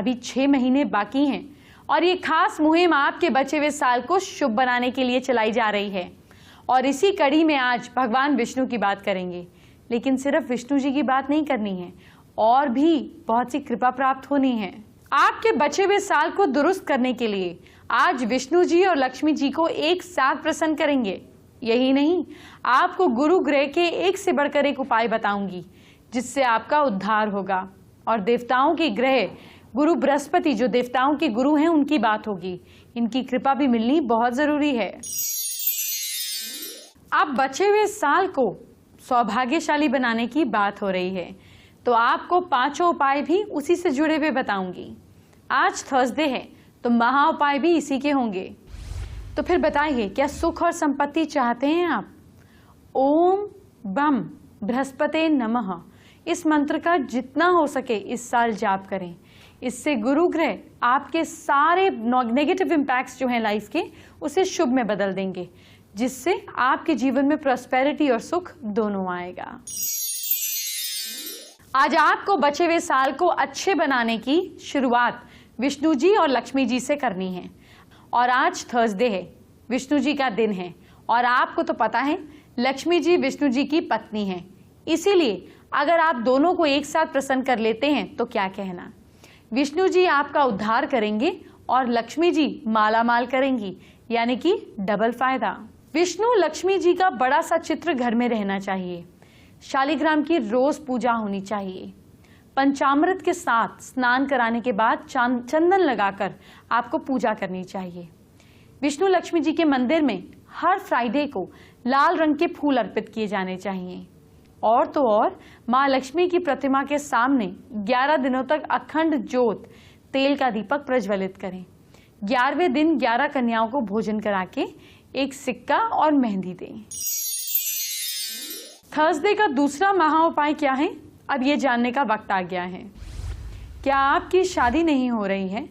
अभी 6 महीने बाकी हैं और ये खास मुहिम आपके बचे हुए साल को शुभ बनाने के लिए चलाई जा रही है। और इसी कड़ी में आज भगवान विष्णु की बात करेंगे। लेकिन सिर्फ विष्णु जी की बात नहीं करनी है, और भी बहुत सी कृपा प्राप्त होनी है। आपके बचे हुए साल को दुरुस्त करने के लिए आज विष्णु जी और लक्ष्मी जी को एक साथ प्रसन्न करेंगे। यही नहीं, आपको गुरु ग्रह के एक से बढ़कर एक उपाय बताऊंगी जिससे आपका उद्धार होगा। और देवताओं के ग्रह गुरु बृहस्पति, जो देवताओं के गुरु हैं, उनकी बात होगी। इनकी कृपा भी मिलनी बहुत जरूरी है। अब बचे हुए साल को सौभाग्यशाली बनाने की बात हो रही है, तो आपको 5 उपाय भी उसी से जुड़े हुए बताऊंगी। आज थर्सडे है, तो महा उपाय भी इसी के होंगे। तो फिर बताइए, क्या सुख और संपत्ति चाहते हैं आप? ओम बम बृहस्पते नमः इस मंत्र का जितना हो सके इस साल जाप करें। इससे गुरु ग्रह आपके सारे नेगेटिव इम्पैक्ट्स जो हैं लाइफ के, उसे शुभ में बदल देंगे, जिससे आपके जीवन में प्रॉस्पेरिटी और सुख दोनों आएगा। आज आपको बचे हुए साल को अच्छे बनाने की शुरुआत विष्णु जी और लक्ष्मी जी से करनी है। और आज थर्सडे है, विष्णु जी का दिन है, और आपको तो पता है लक्ष्मी जी विष्णु जी की पत्नी है। इसीलिए अगर आप दोनों को एक साथ प्रसन्न कर लेते हैं तो क्या कहना। विष्णु जी आपका उद्धार करेंगे और लक्ष्मी जी माला माल करेंगी, यानी कि डबल फायदा। विष्णु लक्ष्मी जी का बड़ा सा चित्र घर में रहना चाहिए। शालिग्राम की रोज पूजा होनी चाहिए। पंचामृत के साथ स्नान कराने के बाद चंदन लगाकर आपको पूजा करनी चाहिए। विष्णु लक्ष्मी जी के मंदिर में हर फ्राइडे को लाल रंग के फूल अर्पित किए जाने चाहिए। और तो और माँ लक्ष्मी की प्रतिमा के सामने 11 दिनों तक अखंड ज्योत तेल का दीपक प्रज्वलित करें। 11वें दिन 11 कन्याओं को भोजन करा के एक सिक्का और मेहंदी दें। थर्सडे का दूसरा महा उपाय क्या है, अब ये जानने का वक्त आ गया है। क्या आपकी शादी नहीं हो रही है?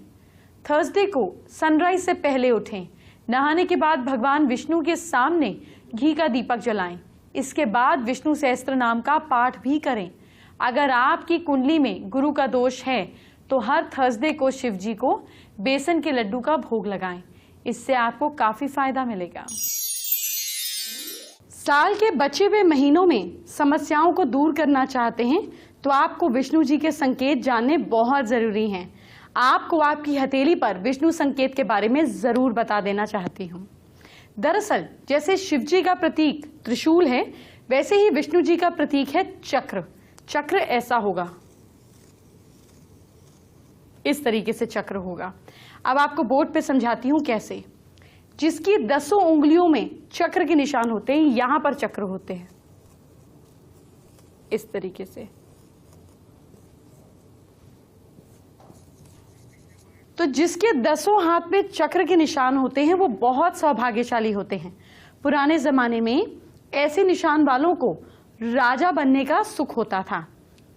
थर्सडे को सनराइज से पहले उठें, नहाने के बाद भगवान विष्णु के सामने घी का दीपक जलाएं। इसके बाद विष्णु सहस्त्र नाम का पाठ भी करें। अगर आपकी कुंडली में गुरु का दोष है तो हर थर्सडे को शिव जी को बेसन के लड्डू का भोग लगाएं। इससे आपको काफी फायदा मिलेगा। साल के बचे हुए महीनों में समस्याओं को दूर करना चाहते हैं तो आपको विष्णु जी के संकेत जानने बहुत जरूरी हैं। आपको आपकी हथेली पर विष्णु संकेत के बारे में जरूर बता देना चाहती हूँ। दरअसल जैसे शिव जी का प्रतीक त्रिशूल है, वैसे ही विष्णु जी का प्रतीक है चक्र। चक्र ऐसा होगा, इस तरीके से चक्र होगा। अब आपको बोर्ड पे समझाती हूँ कैसे। जिसकी 10 उंगलियों में चक्र के निशान होते हैं, यहां पर चक्र होते हैं इस तरीके से। तो जिसके 10 हाथ में चक्र के निशान होते हैं वो बहुत सौभाग्यशाली होते हैं। पुराने जमाने में ऐसे निशान वालों को राजा बनने का सुख होता था।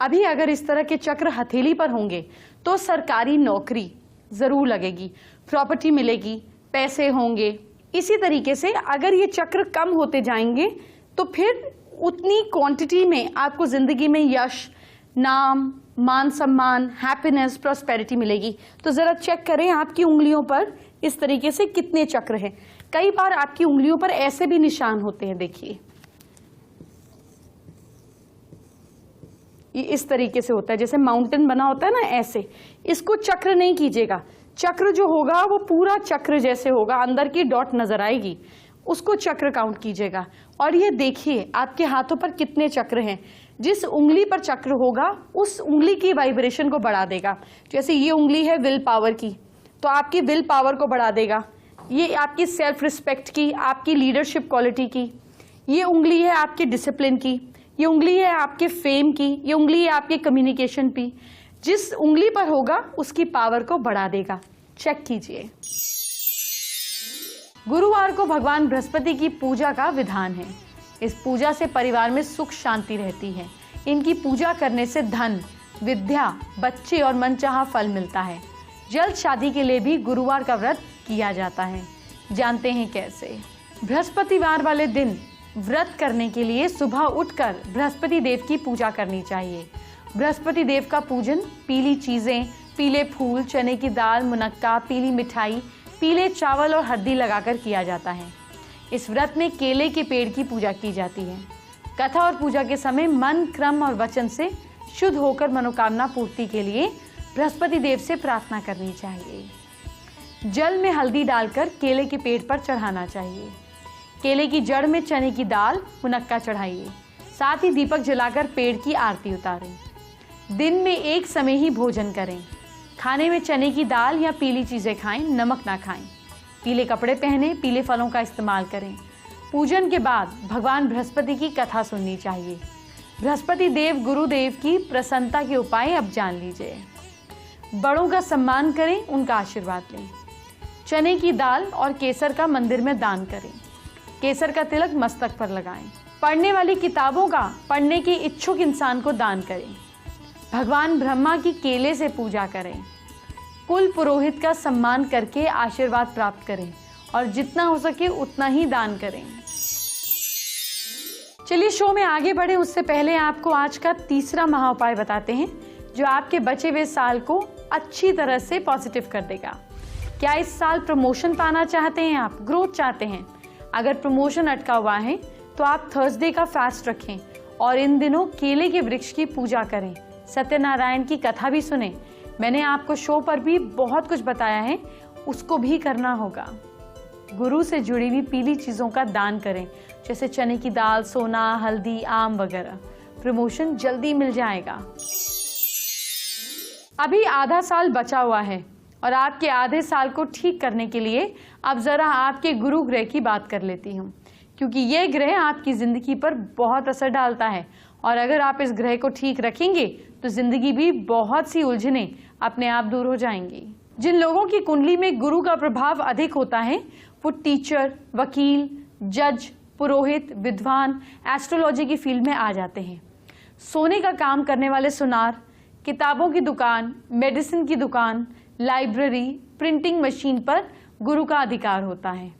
अभी अगर इस तरह के चक्र हथेली पर होंगे तो सरकारी नौकरी जरूर लगेगी, प्रॉपर्टी मिलेगी, पैसे होंगे। इसी तरीके से अगर ये चक्र कम होते जाएंगे तो फिर उतनी क्वांटिटी में आपको जिंदगी में यश, नाम, मान सम्मान, हैप्पीनेस, प्रॉस्पेरिटी मिलेगी। तो जरा चेक करें आपकी उंगलियों पर इस तरीके से कितने चक्र हैं। कई बार आपकी उंगलियों पर ऐसे भी निशान होते हैं, देखिए ये इस तरीके से होता है, जैसे माउंटेन बना होता है ना, ऐसे। इसको चक्र नहीं कीजिएगा। चक्र जो होगा वो पूरा चक्र जैसे होगा, अंदर की डॉट नजर आएगी, उसको चक्र काउंट कीजिएगा। और ये देखिए आपके हाथों पर कितने चक्र हैं। जिस उंगली पर चक्र होगा उस उंगली की वाइब्रेशन को बढ़ा देगा। जैसे ये उंगली है विल पावर की, तो आपकी विल पावर को बढ़ा देगा। ये आपकी सेल्फ रिस्पेक्ट की, आपकी लीडरशिप क्वालिटी की। ये उंगली है आपके डिसिप्लिन की, ये उंगली है आपके फेम की, ये उंगली है आपके कम्युनिकेशन की। जिस उंगली पर होगा उसकी पावर को बढ़ा देगा। चेक कीजिए। गुरुवार को भगवान बृहस्पति की पूजा का विधान है। इस पूजा से परिवार में सुख शांति रहती है। इनकी पूजा करने से धन, विद्या, बच्चे और मनचाहा फल मिलता है। जल्द शादी के लिए भी गुरुवार का व्रत किया जाता है। जानते हैं कैसे? बृहस्पतिवार वाले दिन व्रत करने के लिए सुबह उठकर बृहस्पति देव की पूजा करनी चाहिए। बृहस्पति देव का पूजन पीली चीजें, पीले फूल, चने की दाल, मुनक्का, पीली मिठाई, पीले चावल और हल्दी लगाकर किया जाता है। इस व्रत में केले के पेड़ की पूजा की जाती है। कथा और पूजा के समय मन, क्रम और वचन से शुद्ध होकर मनोकामना पूर्ति के लिए बृहस्पति देव से प्रार्थना करनी चाहिए। जल में हल्दी डालकर केले के पेड़ पर चढ़ाना चाहिए। केले की जड़ में चने की दाल, मुनक्का चढ़ाइए। साथ ही दीपक जलाकर पेड़ की आरती उतारें। दिन में एक समय ही भोजन करें। खाने में चने की दाल या पीली चीज़ें खाएं, नमक ना खाएं। पीले कपड़े पहने, पीले फलों का इस्तेमाल करें। पूजन के बाद भगवान बृहस्पति की कथा सुननी चाहिए। बृहस्पति देव गुरुदेव की प्रसन्नता के उपाय अब जान लीजिए। बड़ों का सम्मान करें, उनका आशीर्वाद लें। चने की दाल और केसर का मंदिर में दान करें। केसर का तिलक मस्तक पर लगाएं। पढ़ने वाली किताबों का पढ़ने के इच्छुक इंसान को दान करें। भगवान ब्रह्मा की केले से पूजा करें। कुल पुरोहित का सम्मान करके आशीर्वाद प्राप्त करें और जितना हो सके उतना ही दान करें। चलिए शो में आगे बढ़े उससे पहले आपको आज का तीसरा महाउपाय बताते हैं जो आपके बचे हुए साल को अच्छी तरह से पॉजिटिव कर देगा। क्या इस साल प्रमोशन पाना चाहते हैं आप, ग्रोथ चाहते हैं? अगर प्रमोशन अटका हुआ है तो आप थर्सडे का फास्ट रखें और इन दिनों केले के वृक्ष की पूजा करें। सत्यनारायण की कथा भी सुने। मैंने आपको शो पर भी बहुत कुछ बताया है, उसको भी करना होगा। गुरु से जुड़ी हुई पीली चीज़ों का दान करें, जैसे चने की दाल, सोना, हल्दी, आम वगैरह। प्रमोशन जल्दी मिल जाएगा। अभी आधा साल बचा हुआ है और आपके आधे साल को ठीक करने के लिए अब ज़रा आपके गुरु ग्रह की बात कर लेती हूँ, क्योंकि ये ग्रह आपकी ज़िंदगी पर बहुत असर डालता है और अगर आप इस ग्रह को ठीक रखेंगे तो ज़िंदगी भी बहुत सी उलझनें अपने आप दूर हो जाएंगी। जिन लोगों की कुंडली में गुरु का प्रभाव अधिक होता है वो टीचर, वकील, जज, पुरोहित, विद्वान, एस्ट्रोलॉजी की फील्ड में आ जाते हैं। सोने का काम करने वाले सुनार, किताबों की दुकान, मेडिसिन की दुकान, लाइब्रेरी, प्रिंटिंग मशीन पर गुरु का अधिकार होता है।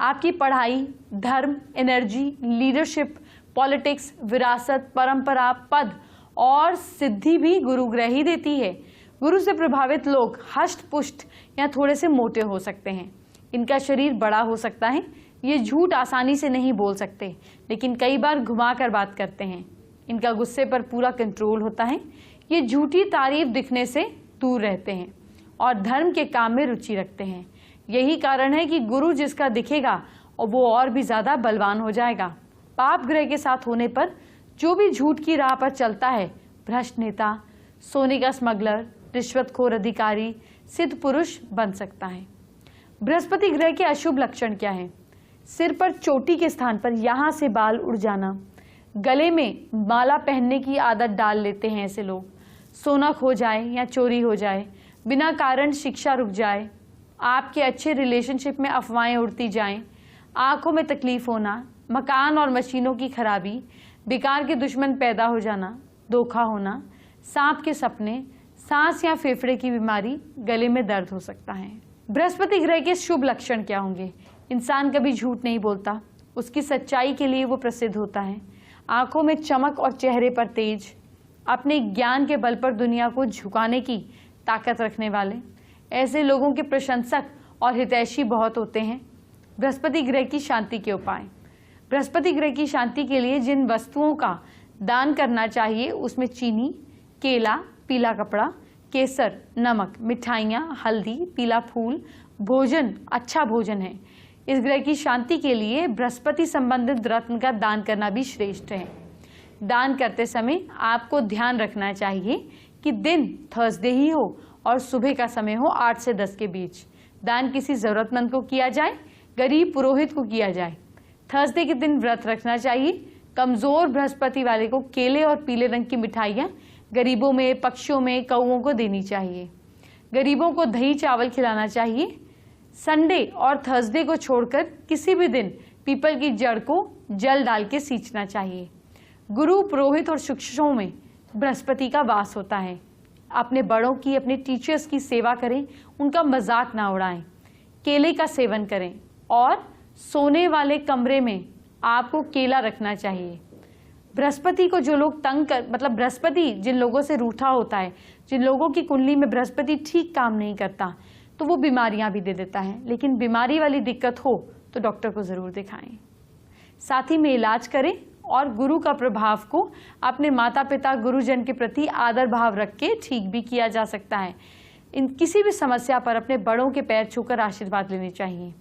आपकी पढ़ाई, धर्म, एनर्जी, लीडरशिप, पॉलिटिक्स, विरासत, परंपरा, पद और सिद्धि भी गुरु ग्रह ही देती है। गुरु से प्रभावित लोग हष्ट पुष्ट या थोड़े से मोटे हो सकते हैं। इनका शरीर बड़ा हो सकता है। ये झूठ आसानी से नहीं बोल सकते, लेकिन कई बार घुमा कर बात करते हैं। इनका गुस्से पर पूरा कंट्रोल होता है। ये झूठी तारीफ दिखने से दूर रहते हैं और धर्म के काम में रुचि रखते हैं। यही कारण है कि गुरु जिसका दिखेगा और वो और भी ज़्यादा बलवान हो जाएगा। पाप ग्रह के साथ होने पर जो भी झूठ की राह पर चलता है, भ्रष्ट नेता, सोने का स्मगलर, रिश्वतखोर अधिकारी, सिद्ध पुरुष बन सकता है। बृहस्पति ग्रह के अशुभ लक्षण क्या हैं? सिर पर चोटी के स्थान पर यहाँ से बाल उड़ जाना, गले में माला पहनने की आदत डाल लेते हैं ऐसे लोग, सोना खो जाए या चोरी हो जाए, बिना कारण शिक्षा रुक जाए, आपके अच्छे रिलेशनशिप में अफवाहें उड़ती जाएं, आंखों में तकलीफ होना, मकान और मशीनों की खराबी, बेकार के दुश्मन पैदा हो जाना, धोखा होना, सांप के सपने, सांस या फेफड़े की बीमारी, गले में दर्द हो सकता है। बृहस्पति ग्रह के शुभ लक्षण क्या होंगे? इंसान कभी झूठ नहीं बोलता, उसकी सच्चाई के लिए वो प्रसिद्ध होता है। आंखों में चमक और चेहरे पर तेज, अपने ज्ञान के बल पर दुनिया को झुकाने की ताकत रखने वाले, ऐसे लोगों के प्रशंसक और हितैषी बहुत होते हैं। बृहस्पति ग्रह की शांति के उपाय। बृहस्पति ग्रह की शांति के लिए जिन वस्तुओं का दान करना चाहिए उसमें चीनी, केला, पीला कपड़ा, केसर, नमक, मिठाइयाँ, हल्दी, पीला फूल, भोजन अच्छा भोजन है। इस ग्रह की शांति के लिए बृहस्पति संबंधित रत्न का दान करना भी श्रेष्ठ है। दान करते समय आपको ध्यान रखना चाहिए कि दिन थर्सडे ही हो और सुबह का समय हो 8 से 10 के बीच। दान किसी ज़रूरतमंद को किया जाए, गरीब पुरोहित को किया जाए। थर्सडे के दिन व्रत रखना चाहिए। कमज़ोर बृहस्पति वाले को केले और पीले रंग की मिठाइयाँ गरीबों में, पक्षियों में, कौओं को देनी चाहिए। गरीबों को दही चावल खिलाना चाहिए। संडे और थर्सडे को छोड़कर किसी भी दिन पीपल की जड़ को जल डाल के सींचना चाहिए। गुरु, पुरोहित और शिक्षकों में बृहस्पति का वास होता है। अपने बड़ों की, अपने टीचर्स की सेवा करें, उनका मजाक ना उड़ाएं। केले का सेवन करें और सोने वाले कमरे में आपको केला रखना चाहिए। बृहस्पति को जो लोग तंग कर, मतलब बृहस्पति जिन लोगों से रूठा होता है, जिन लोगों की कुंडली में बृहस्पति ठीक काम नहीं करता, तो वो बीमारियां भी दे देता है। लेकिन बीमारी वाली दिक्कत हो तो डॉक्टर को जरूर दिखाएं। साथ ही में इलाज करें और गुरु का प्रभाव को अपने माता पिता गुरुजन के प्रति आदर भाव रख के ठीक भी किया जा सकता है। इन किसी भी समस्या पर अपने बड़ों के पैर छूकर आशीर्वाद लेने चाहिए।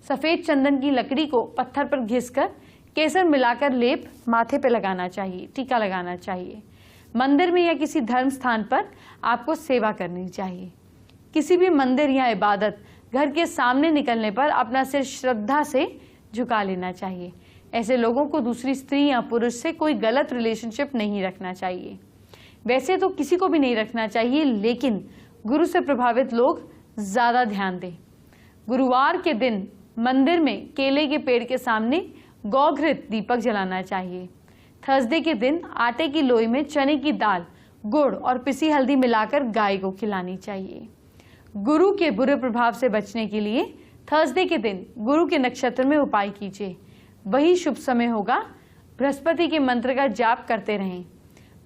सफेद चंदन की लकड़ी को पत्थर पर घिसकर केसर मिलाकर लेप माथे पे लगाना चाहिए, टीका लगाना चाहिए। मंदिर में या किसी धर्म स्थान पर आपको सेवा करनी चाहिए। किसी भी मंदिर या इबादत घर के सामने निकलने पर अपना सिर श्रद्धा से झुका लेना चाहिए। ऐसे लोगों को दूसरी स्त्री या पुरुष से कोई गलत रिलेशनशिप नहीं रखना चाहिए। वैसे तो किसी को भी नहीं रखना चाहिए, लेकिन गुरु से प्रभावित लोग ज्यादा ध्यान दें। गुरुवार के दिन मंदिर में केले के पेड़ के सामने गौघृत दीपक जलाना चाहिए। थर्सडे के दिन आटे की लोई में चने की दाल, गुड़ और पिसी हल्दी मिलाकर गाय को खिलानी चाहिए। गुरु के बुरे प्रभाव से बचने के लिए थर्सडे के दिन गुरु के नक्षत्र में उपाय कीजिए, वही शुभ समय होगा। बृहस्पति के मंत्र का जाप करते रहें।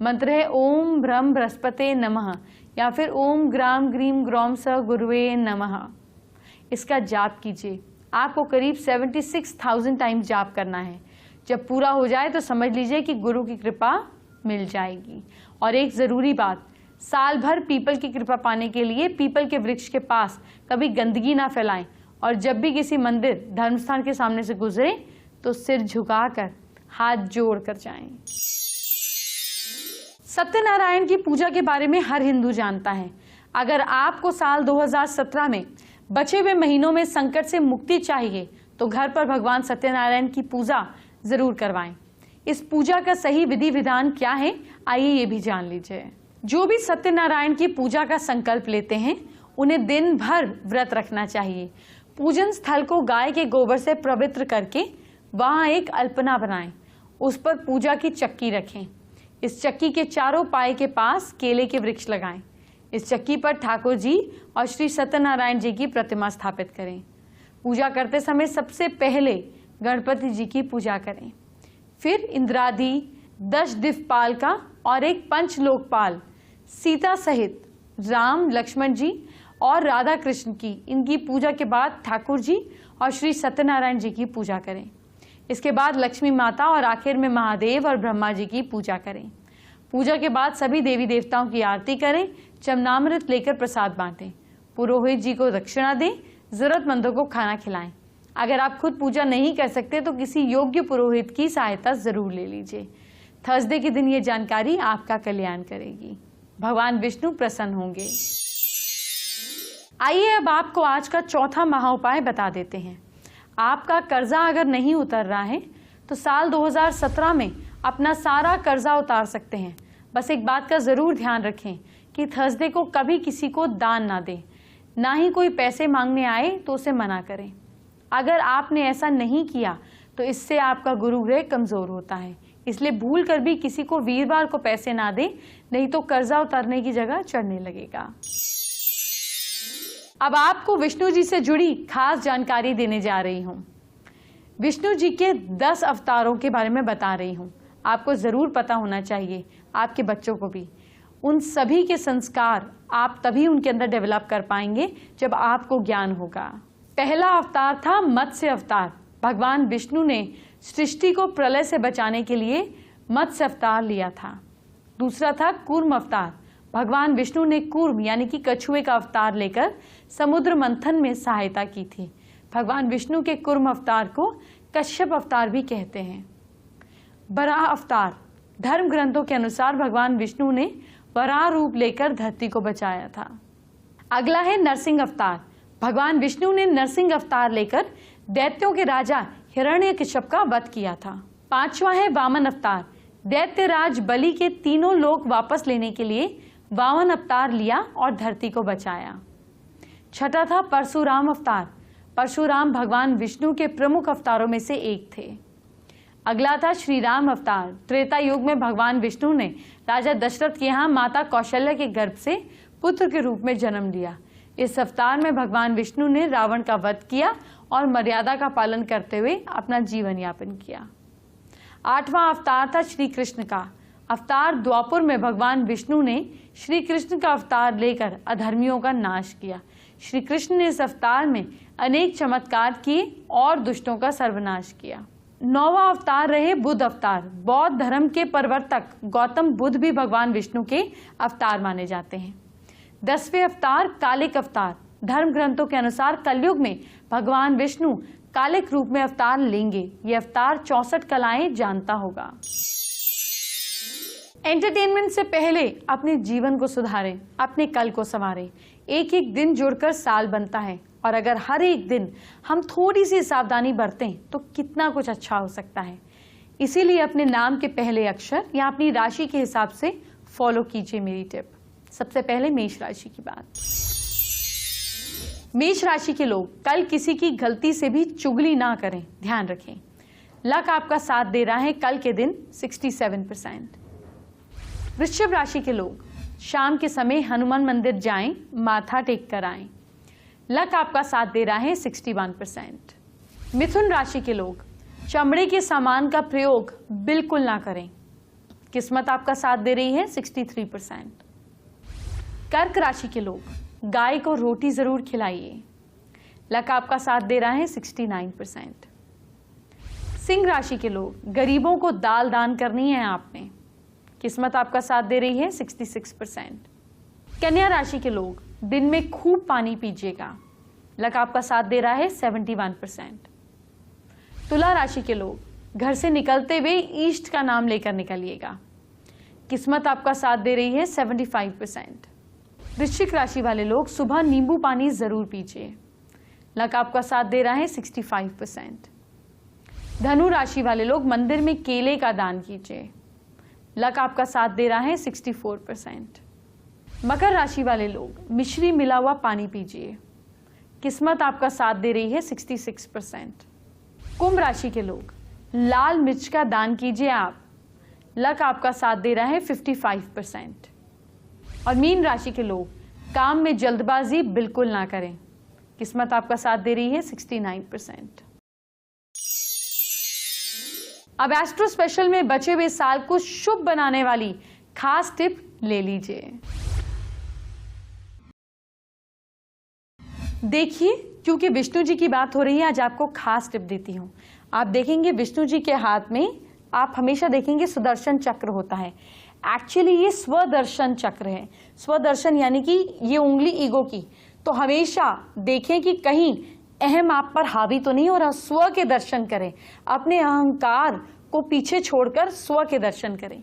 मंत्र है ओम ब्रह्म बृहस्पते नमः या फिर ओम ग्राम ग्रीम ग्रौम स गुरुवे नमः। इसका जाप कीजिए। आपको करीब 76,000 टाइम्स जाप करना है। जब पूरा हो जाए तो समझ लीजिए कि गुरु की कृपा मिल जाएगी। और एक जरूरी बात, साल भर पीपल की कृपा पाने के लिए पीपल के वृक्ष के पास कभी गंदगी ना फैलाएं और जब भी किसी मंदिर धर्मस्थान के सामने से गुजरे तो सिर झुकाकर हाथ जोड़कर जाएं। सत्यनारायण की पूजा के बारे में हर हिंदू जानता है। अगर आपको साल 2017 में बचे हुए महीनों में संकट से मुक्ति चाहिए तो घर पर भगवान सत्यनारायण की पूजा जरूर करवाएं। इस पूजा का सही विधि विधान क्या है, आइए ये भी जान लीजिए। जो भी सत्यनारायण की पूजा का संकल्प लेते हैं उन्हें दिन भर व्रत रखना चाहिए। पूजन स्थल को गाय के गोबर से पवित्र करके वहां एक अल्पना बनाएं, उस पर पूजा की चक्की रखें। इस चक्की के चारों पाए के पास केले के वृक्ष लगाएं। इस चक्की पर ठाकुर जी और श्री सत्यनारायण जी की प्रतिमा स्थापित करें। पूजा करते समय सबसे पहले गणपति जी की पूजा करें, फिर इंद्रादि 10 दिक्पाल का और एक पंचलोकपाल सीता सहित राम लक्ष्मण जी और राधा कृष्ण की, इनकी पूजा के बाद ठाकुर जी और श्री सत्यनारायण जी की पूजा करें। इसके बाद लक्ष्मी माता और आखिर में महादेव और ब्रह्मा जी की पूजा करें। पूजा के बाद सभी देवी देवताओं की आरती करें, चरणामृत लेकर प्रसाद बांटें, पुरोहित जी को दक्षिणा दें, जरूरतमंदों को खाना खिलाएं। अगर आप खुद पूजा नहीं कर सकते तो किसी योग्य पुरोहित की सहायता जरूर ले लीजिए। थर्सडे के दिन ये जानकारी आपका कल्याण करेगी। भगवान विष्णु प्रसन्न होंगे। आइए अब आपको आज का चौथा महाउपाय बता देते हैं। आपका कर्जा अगर नहीं उतर रहा है तो साल 2017 में अपना सारा कर्जा उतार सकते हैं। बस एक बात का जरूर ध्यान रखें कि थर्सडे को कभी किसी को दान ना दें, ना ही कोई पैसे मांगने आए तो उसे मना करें। अगर आपने ऐसा नहीं किया तो इससे आपका गुरु ग्रह कमजोर होता है, इसलिए भूल कर भी किसी को वीरवार को पैसे ना दें, नहीं तो कर्जा उतारने की जगह चढ़ने लगेगा। अब आपको विष्णु जी से जुड़ी खास जानकारी देने जा रही हूँ। विष्णु जी के 10 अवतारों के बारे में बता रही हूँ। आपको जरूर पता होना चाहिए, आपके बच्चों को भी। उन सभी के संस्कार आप तभी उनके अंदर डेवलप कर पाएंगे जब आपको ज्ञान होगा। पहला अवतार था मत्स्य अवतार। भगवान विष्णु ने सृष्टि को प्रलय से बचाने के लिए मत्स्य अवतार लिया था। दूसरा था कूर्म अवतार। भगवान विष्णु ने कूर्म यानी कि कछुए का अवतार लेकर समुद्र मंथन में सहायता की थी। भगवान विष्णु के कूर्म अवतार को कश्यप अवतार भी कहते हैं। वराह अवतार, धर्म ग्रंथों के अनुसार भगवान विष्णु ने वराह रूप लेकर धरती को बचाया था। अगला है नरसिंह अवतार। भगवान विष्णु ने नरसिंह अवतार लेकर दैत्यों के राजा हिरण्यकश्यप का वध किया था। पांचवा है वामन अवतार। दैत्यराज बलि के तीनों लोक वापस लेने के लिए वामन अवतार लिया और धरती को बचाया। छठा था परशुराम अवतार। परशुराम भगवान विष्णु के प्रमुख अवतारों में से एक थे। अगला था श्री राम अवतार। त्रेता युग में भगवान विष्णु ने राजा दशरथ के यहाँ माता कौशल्या के गर्भ से पुत्र के रूप में जन्म लिया। इस अवतार में भगवान विष्णु ने रावण का वध किया और मर्यादा का पालन करते हुए अपना जीवन यापन किया। 8वां अवतार था श्री कृष्ण का। अवतार द्वापर में भगवान विष्णु ने श्री कृष्ण का अवतार लेकर अधर्मियों का नाश किया। श्री कृष्ण ने इस अवतार में अनेक चमत्कार किए और दुष्टों का सर्वनाश किया। 9वां अवतार रहे बुद्ध अवतार। बौद्ध धर्म के प्रवर्तक गौतम बुद्ध भी भगवान विष्णु के अवतार माने जाते हैं। 10वें अवतार कालिक अवतार। धर्म ग्रंथों के अनुसार कलयुग में भगवान विष्णु कालिक रूप में अवतार लेंगे। ये अवतार 64 कलाएं जानता होगा। एंटरटेनमेंट से पहले अपने जीवन को सुधारें, अपने कल को संवारें। एक एक दिन जुड़कर साल बनता है और अगर हर एक दिन हम थोड़ी सी सावधानी बरतें तो कितना कुछ अच्छा हो सकता है। इसीलिए अपने नाम के पहले अक्षर या अपनी राशि के हिसाब से फॉलो कीजिए मेरी टिप। सबसे पहले मेष राशि की बात। मेष राशि के लोग कल किसी की गलती से भी चुगली ना करें, ध्यान रखें। लक आपका साथ दे रहा है कल के दिन 67%। वृश्चिक राशि के लोग शाम के समय हनुमान मंदिर जाएं, माथा टेक कर आएं। लक आपका साथ दे रहा है 61%। मिथुन राशि के लोग चमड़े के सामान का प्रयोग बिल्कुल ना करें। किस्मत आपका साथ दे रही है 63%। कर्क राशि के लोग गाय को रोटी जरूर खिलाइए। लक आपका साथ दे रहा है 69%। सिंह राशि के लोग गरीबों को दाल दान करनी है आपने। किस्मत आपका साथ दे रही है 66%। कन्या राशि के लोग दिन में खूब पानी पीजिएगा। लक आपका साथ दे रहा है 71%। तुला राशि के लोग घर से निकलते हुए ईष्ट का नाम लेकर निकलिएगा। किस्मत आपका साथ दे रही है 75%। वृश्चिक राशि वाले लोग सुबह नींबू पानी जरूर पीजिए। लक आपका साथ दे रहा है 65%। धनु राशि वाले लोग मंदिर में केले का दान कीजिए। लक आपका साथ दे रहा है 64%। मकर राशि वाले लोग मिश्री मिला हुआ पानी पीजिए। किस्मत आपका साथ दे रही है 66%। कुंभ राशि के लोग लाल मिर्च का दान कीजिए आप। लक आपका साथ दे रहा है 55%। और मीन राशि के लोग काम में जल्दबाजी बिल्कुल ना करें। किस्मत आपका साथ दे रही है 69%। अब एस्ट्रो स्पेशल में बचे हुए साल को शुभ बनाने वाली खास टिप ले लीजिए। देखिए, क्योंकि विष्णु जी की बात हो रही है, आज आपको खास टिप देती हूं। आप देखेंगे विष्णु जी के हाथ में आप हमेशा देखेंगे सुदर्शन चक्र होता है। एक्चुअली ये स्वदर्शन चक्र है। स्वदर्शन यानी कि ये उंगली ईगो की। तो हमेशा देखें कि कहीं अहम आप पर हावी तो नहीं हो रहा। स्व के दर्शन करें, अपने अहंकार को पीछे छोड़कर स्व के दर्शन करें।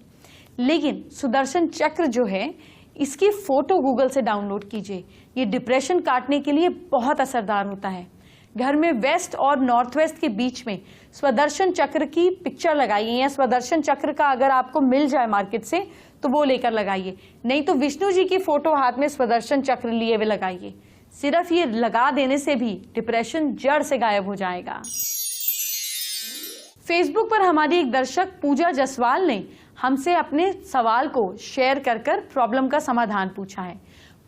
लेकिन सुदर्शन चक्र जो है, इसकी फोटो गूगल से डाउनलोड कीजिए। ये डिप्रेशन काटने के लिए बहुत असरदार होता है। घर में वेस्ट और नॉर्थ वेस्ट के बीच में स्वदर्शन चक्र की पिक्चर लगाइए, या स्वदर्शन चक्र का अगर आपको मिल जाए मार्केट से तो वो लेकर लगाइए। नहीं तो विष्णु जी की फोटो हाथ में स्वदर्शन चक्र लिए हुए लगाइए। सिर्फ ये लगा देने से भी डिप्रेशन जड़ से गायब हो जाएगा। फेसबुक पर हमारी एक दर्शक पूजा जसवाल ने हमसे अपने सवाल को शेयर कर प्रॉब्लम का समाधान पूछा है।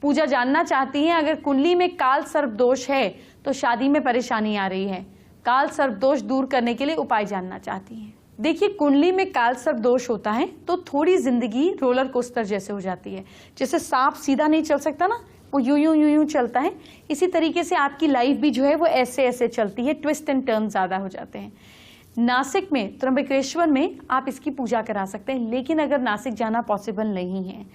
पूजा जानना चाहती हैं, अगर कुंडली में काल सर्प दोष है तो शादी में परेशानी आ रही है। काल सर्प दोष दूर करने के लिए उपाय जानना चाहती हैं। देखिए, कुंडली में काल सर्प दोष होता है तो थोड़ी जिंदगी रोलर कोस्टर जैसे हो जाती है। जैसे सांप सीधा नहीं चल सकता ना, वो यूं चलता है। इसी तरीके से आपकी लाइफ भी जो है वो ऐसे ऐसे चलती है, ट्विस्ट एंड टर्न ज्यादा हो जाते हैं। नासिक में त्र्यंबकेश्वर में आप इसकी पूजा करा सकते हैं। लेकिन अगर नासिक जाना पॉसिबल नहीं है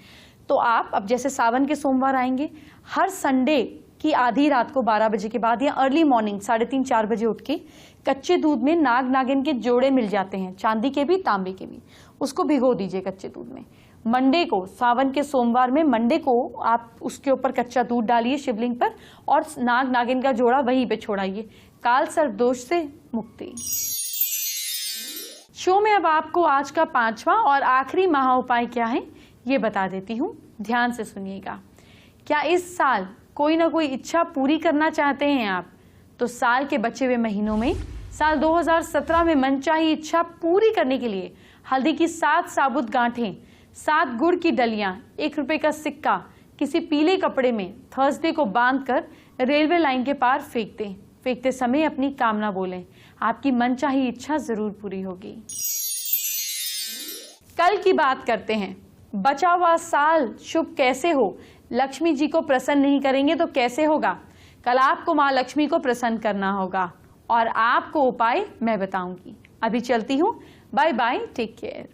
तो आप, अब जैसे सावन के सोमवार आएंगे, हर संडे की आधी रात को 12 बजे के बाद या अर्ली मॉर्निंग 3:30-4 बजे उठ के कच्चे दूध में नाग नागिन के जोड़े मिल जाते हैं, चांदी के भी तांबे के भी, उसको भिगो दीजिए कच्चे दूध में। मंडे को, सावन के सोमवार में मंडे को आप उसके ऊपर कच्चा दूध डालिए शिवलिंग पर और नाग नागिन का जोड़ा वहीं पे छोड़ाइए। काल सर्प दोष से मुक्ति। शो में अब आपको आज का 5वां और आखिरी महा उपाय क्या है ये बता देती हूँ, ध्यान से सुनिएगा। क्या इस साल कोई ना कोई इच्छा पूरी करना चाहते हैं आप, तो साल के बचे हुए महीनों में साल 2017 में मनचाही इच्छा पूरी करने के लिए हल्दी की 7 साबुत गांठें, 7 गुड़ की डलियां, 1 रुपए का सिक्का किसी पीले कपड़े में थर्सडे को बांधकर रेलवे लाइन के पार फेंक दें। फेंकते समय अपनी कामना बोलें, आपकी मनचाही इच्छा जरूर पूरी होगी। कल की बात करते हैं। बचा हुआ साल शुभ कैसे हो? लक्ष्मी जी को प्रसन्न नहीं करेंगे तो कैसे होगा? कल आपको माँ लक्ष्मी को प्रसन्न करना होगा और आपको उपाय मैं बताऊंगी। अभी चलती हूँ, बाय बाय, टेक केयर।